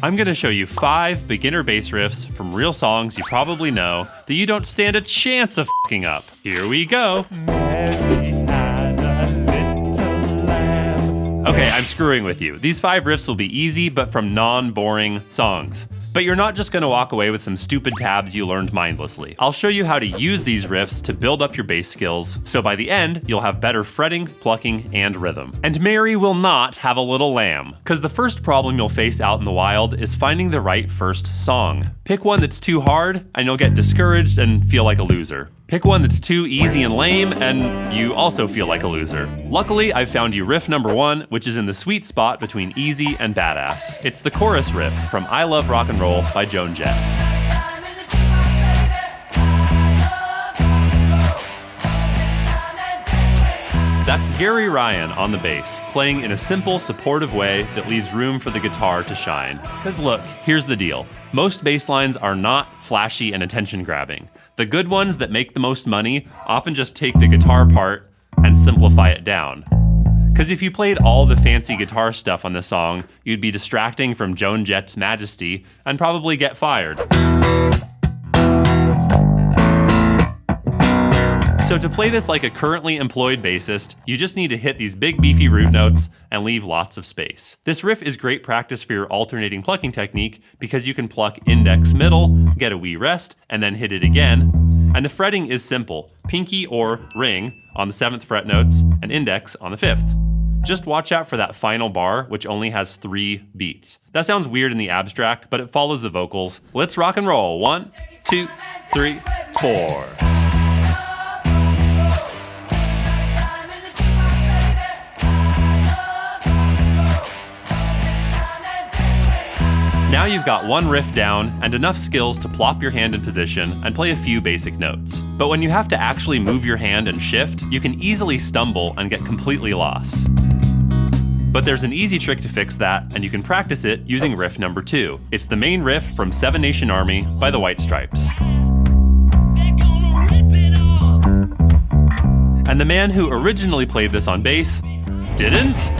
I'm gonna show you 5 beginner bass riffs from real songs you probably know that you don't stand a chance of f***ing up. Here we go. Okay, I'm screwing with you. These 5 riffs will be easy, but from non-boring songs. But you're not just gonna walk away with some stupid tabs you learned mindlessly. I'll show you how to use these riffs to build up your bass skills, so by the end, you'll have better fretting, plucking, and rhythm. And Mary will not have a little lamb, because the first problem you'll face out in the wild is finding the right first song. Pick one that's too hard, and you'll get discouraged and feel like a loser. Pick one that's too easy and lame, and you also feel like a loser. Luckily, I've found you riff number 1, which is in the sweet spot between easy and badass. It's the chorus riff from I Love Rock and Roll by Joan Jett. That's Gary Ryan on the bass, playing in a simple, supportive way that leaves room for the guitar to shine. Cause look, here's the deal. Most bass lines are not flashy and attention-grabbing. The good ones that make the most money often just take the guitar part and simplify it down. Cause if you played all the fancy guitar stuff on this song, you'd be distracting from Joan Jett's majesty and probably get fired. So to play this like a currently employed bassist, you just need to hit these big beefy root notes and leave lots of space. This riff is great practice for your alternating plucking technique because you can pluck index middle, get a wee rest, and then hit it again. And the fretting is simple, pinky or ring on the 7th fret notes and index on the 5th. Just watch out for that final bar, which only has 3 beats. That sounds weird in the abstract, but it follows the vocals. Let's rock and roll. 1, 2, 3, 4. Now you've got one riff down and enough skills to plop your hand in position and play a few basic notes. But when you have to actually move your hand and shift, you can easily stumble and get completely lost. But there's an easy trick to fix that, and you can practice it using riff number 2. It's the main riff from 7 Nation Army by the White Stripes. And the man who originally played this on bass didn't?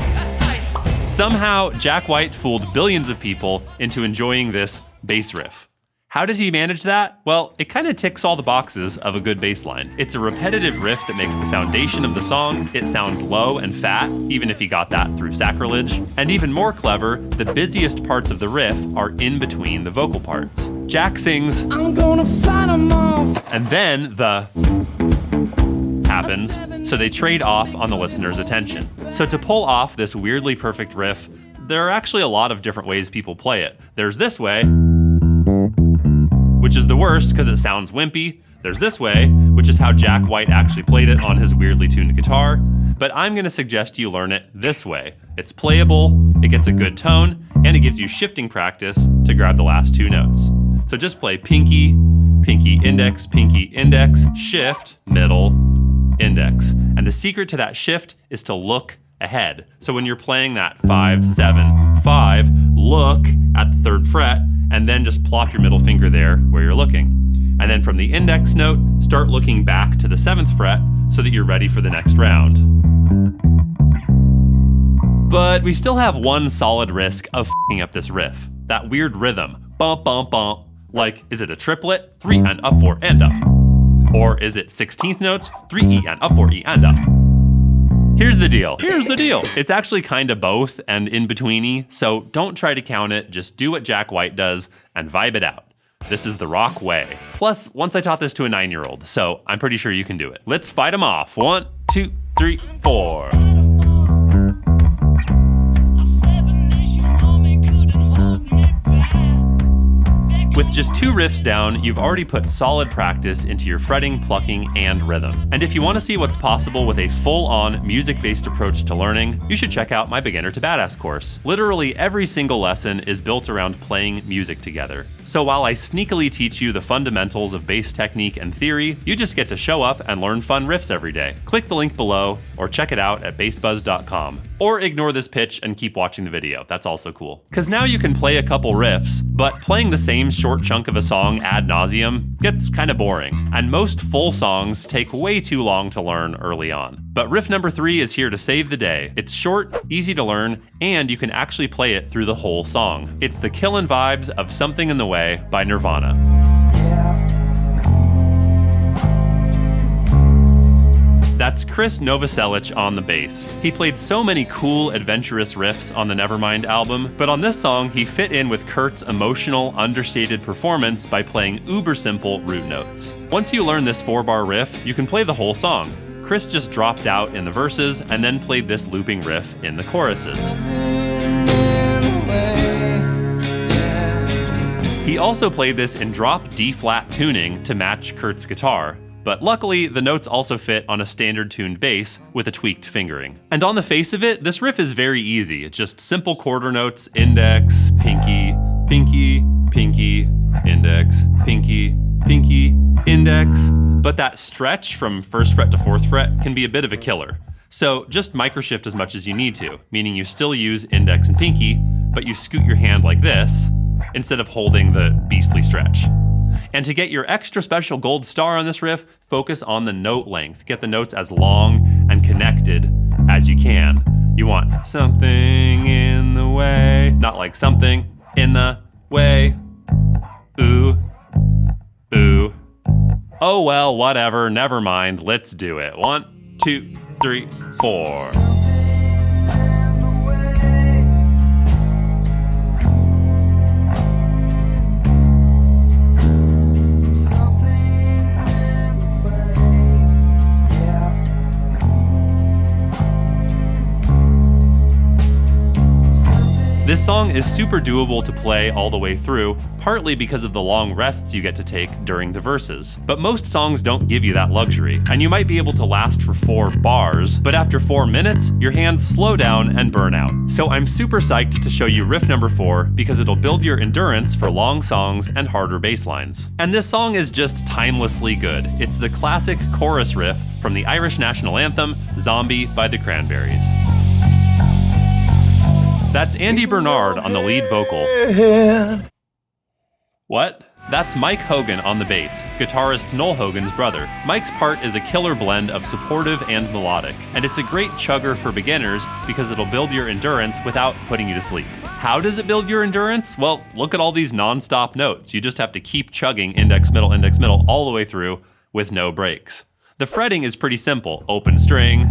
Somehow, Jack White fooled billions of people into enjoying this bass riff. How did he manage that? Well, it kind of ticks all the boxes of a good bass line. It's a repetitive riff that makes the foundation of the song. It sounds low and fat, even if he got that through sacrilege. And even more clever, the busiest parts of the riff are in between the vocal parts. Jack sings, "I'm gonna fight 'em off," and then the happens, so they trade off on the listener's attention. So to pull off this weirdly perfect riff, there are actually a lot of different ways people play it. There's this way, which is the worst because it sounds wimpy. There's this way, which is how Jack White actually played it on his weirdly tuned guitar. But I'm gonna suggest you learn it this way. It's playable, it gets a good tone, and it gives you shifting practice to grab the last 2 notes. So just play pinky, pinky, index, shift, middle, index. And the secret to that shift is to look ahead. So when you're playing that 5, 7, 5, look at the 3rd fret and then just plop your middle finger there where you're looking. And then from the index note, start looking back to the 7th fret so that you're ready for the next round. But we still have one solid risk of f***ing up this riff. That weird rhythm, bump, bump, bump. Like, is it a triplet? 3 and up, 4 and up. Or is it 16th notes, 3E and up, 4E and up? Here's the deal. It's actually kind of both and in-betweeny, so don't try to count it, just do what Jack White does and vibe it out. This is the rock way. Plus, once I taught this to a 9-year-old, so I'm pretty sure you can do it. Let's fight them off. 1, 2, 3, 4. With just 2 riffs down, you've already put solid practice into your fretting, plucking, and rhythm. And if you want to see what's possible with a full-on music-based approach to learning, you should check out my Beginner to Badass course. Literally every single lesson is built around playing music together. So while I sneakily teach you the fundamentals of bass technique and theory, you just get to show up and learn fun riffs every day. Click the link below or check it out at bassbuzz.com. Or ignore this pitch and keep watching the video. That's also cool. Cause now you can play a couple riffs, But playing the same short chunk of a song ad nauseum gets kind of boring, and most full songs take way too long to learn early on. But riff number 3 is here to save the day. It's short, easy to learn, and you can actually play it through the whole song. It's the killin' vibes of Something in the Way by Nirvana. That's Chris Novoselic on the bass. He played so many cool, adventurous riffs on the Nevermind album, but on this song, he fit in with Kurt's emotional, understated performance by playing uber simple root notes. Once you learn this 4-bar riff, you can play the whole song. Chris just dropped out in the verses and then played this looping riff in the choruses. He also played this in drop D-flat tuning to match Kurt's guitar. But luckily, the notes also fit on a standard tuned bass with a tweaked fingering. And on the face of it, this riff is very easy. It's just simple quarter notes, index, pinky, pinky, pinky, index, pinky, pinky, index. But that stretch from 1st fret to 4th fret can be a bit of a killer. So just microshift as much as you need to, meaning you still use index and pinky, but you scoot your hand like this instead of holding the beastly stretch. And to get your extra special gold star on this riff, focus on the note length. Get the notes as long and connected as you can. You want something in the way, not like something in the way. Ooh, ooh. Oh well, whatever, never mind, let's do it. 1, 2, 3, 4. This song is super doable to play all the way through, partly because of the long rests you get to take during the verses. But most songs don't give you that luxury, and you might be able to last for 4 bars, but after 4 minutes, your hands slow down and burn out. So I'm super psyched to show you riff number 4 because it'll build your endurance for long songs and harder bass lines. And this song is just timelessly good. It's the classic chorus riff from the Irish national anthem, Zombie by the Cranberries. That's Andy Bernard on the lead vocal. What? That's Mike Hogan on the bass, guitarist Noel Hogan's brother. Mike's part is a killer blend of supportive and melodic, and it's a great chugger for beginners because it'll build your endurance without putting you to sleep. How does it build your endurance? Well, look at all these non-stop notes. You just have to keep chugging index, middle, all the way through with no breaks. The fretting is pretty simple. Open string,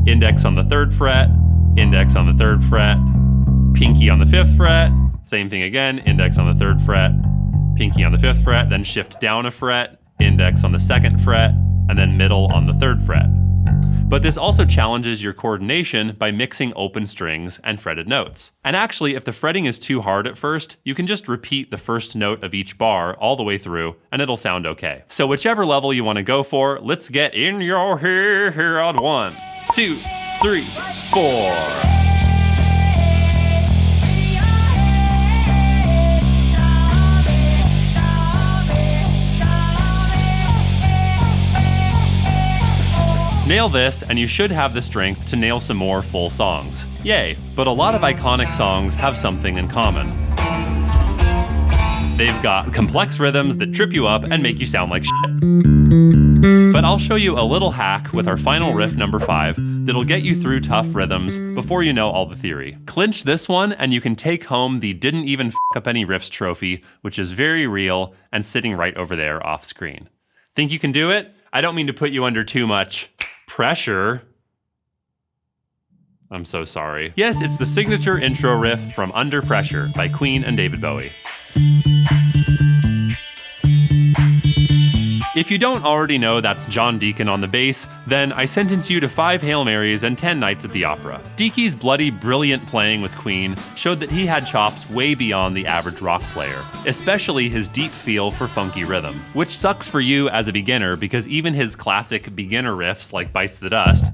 index on the 3rd fret, index on the 3rd fret, pinky on the 5th fret, same thing again, index on the 3rd fret, pinky on the 5th fret, then shift down a fret, index on the 2nd fret, and then middle on the 3rd fret. But this also challenges your coordination by mixing open strings and fretted notes. And actually, if the fretting is too hard at first, you can just repeat the first note of each bar all the way through, and it'll sound okay. So whichever level you want to go for, let's get in your head. 1, 2, 3, 4. Nail this, and you should have the strength to nail some more full songs. Yay, but a lot of iconic songs have something in common. They've got complex rhythms that trip you up and make you sound like shit. But I'll show you a little hack with our final riff number 5 that'll get you through tough rhythms before you know all the theory. Clinch this one and you can take home the didn't even f up any riffs trophy, which is very real and sitting right over there off screen. Think you can do it? I don't mean to put you under too much pressure. I'm so sorry. Yes, it's the signature intro riff from Under Pressure by Queen and David Bowie. If you don't already know that's John Deacon on the bass, then I sentence you to 5 Hail Marys and 10 Nights at the Opera. Deaky's bloody brilliant playing with Queen showed that he had chops way beyond the average rock player, especially his deep feel for funky rhythm, which sucks for you as a beginner because even his classic beginner riffs like Bites the Dust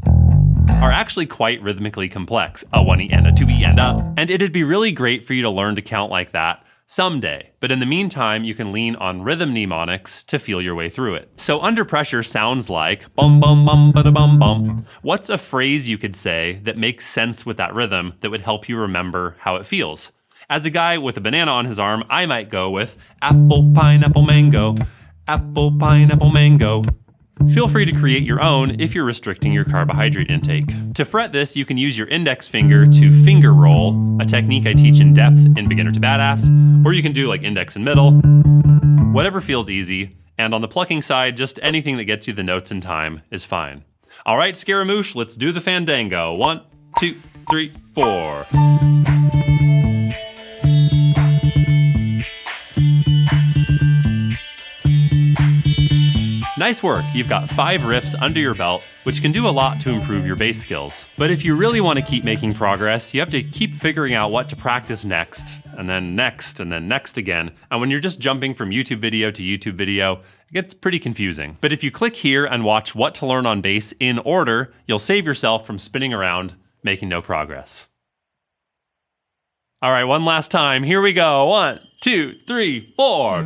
are actually quite rhythmically complex. A 1E and a 2E and a. And it'd be really great for you to learn to count like that someday, but in the meantime, you can lean on rhythm mnemonics to feel your way through it. So Under Pressure sounds like bum bum bum bada bum bum. What's a phrase you could say that makes sense with that rhythm that would help you remember how it feels? As a guy with a banana on his arm, I might go with apple, pineapple, mango, apple, pineapple, mango. Feel free to create your own if you're restricting your carbohydrate intake. To fret this, you can use your index finger to finger roll, a technique I teach in depth in Beginner to Badass, or you can do like index and middle, whatever feels easy. And on the plucking side, just anything that gets you the notes in time is fine. All right, Scaramouche, let's do the fandango. 1, 2, 3, 4. Nice work, you've got 5 riffs under your belt, which can do a lot to improve your bass skills. But if you really want to keep making progress, you have to keep figuring out what to practice next, and then next, and then next again. And when you're just jumping from YouTube video to YouTube video, it gets pretty confusing. But if you click here and watch what to learn on bass in order, you'll save yourself from spinning around, making no progress. All right, one last time, here we go. 1, 2, 3, 4.